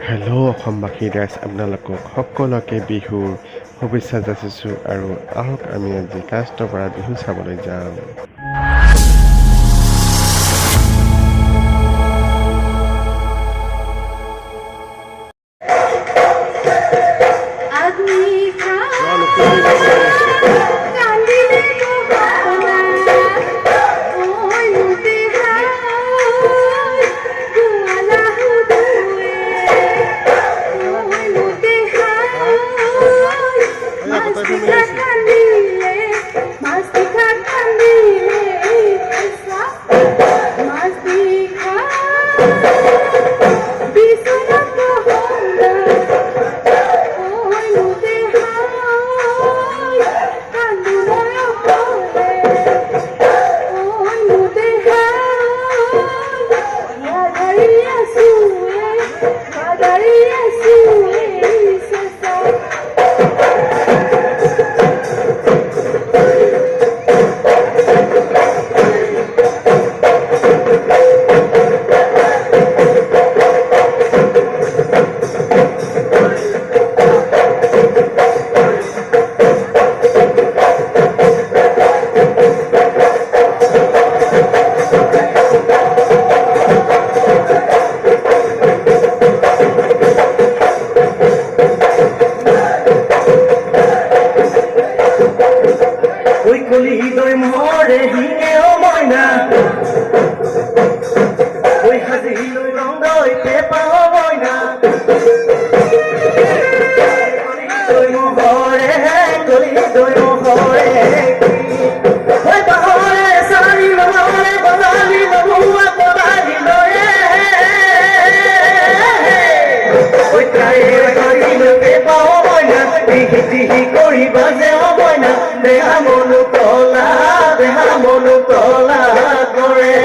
Hello' অসমবাসী ৰাইজ, আপোনালোকক সকলোকে বিহুৰ শুভেচ্ছা যাচিছোঁ আৰু আহক আমি আজি কাষ্টপাৰা বিহু চাবলৈ যাওঁ। হৃদয় মরে হিঙে ও ময়না ওই হাজি লই রঙইতে পাও ময়না হৃদয় মরে হৃদয় মরে ওই বাহরে সারি মরে বদালি নবুয়া বদালি লয়ে ওই কায়ে করি লইতে পাও ময়না টিহি টিহি করি বাজে ও ময়না দেহা মনু তলা করে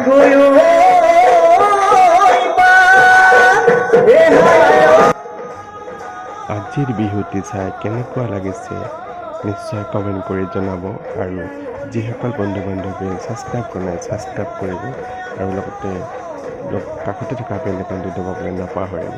Goyo আজিৰ বিহুটি চাই কেনেকুৱা লাগিছে নিশ্চয় কমেণ্ট কৰি জনাব আৰু যিসকল বন্ধু বান্ধৱীয়ে ছাবস্ক্ৰাইব কৰা নাই ছাবস্ক্ৰাইব কৰিব আৰু লগতে কাষতে থকা বেল আইকনটো দবাবলৈ নাপাহৰিব।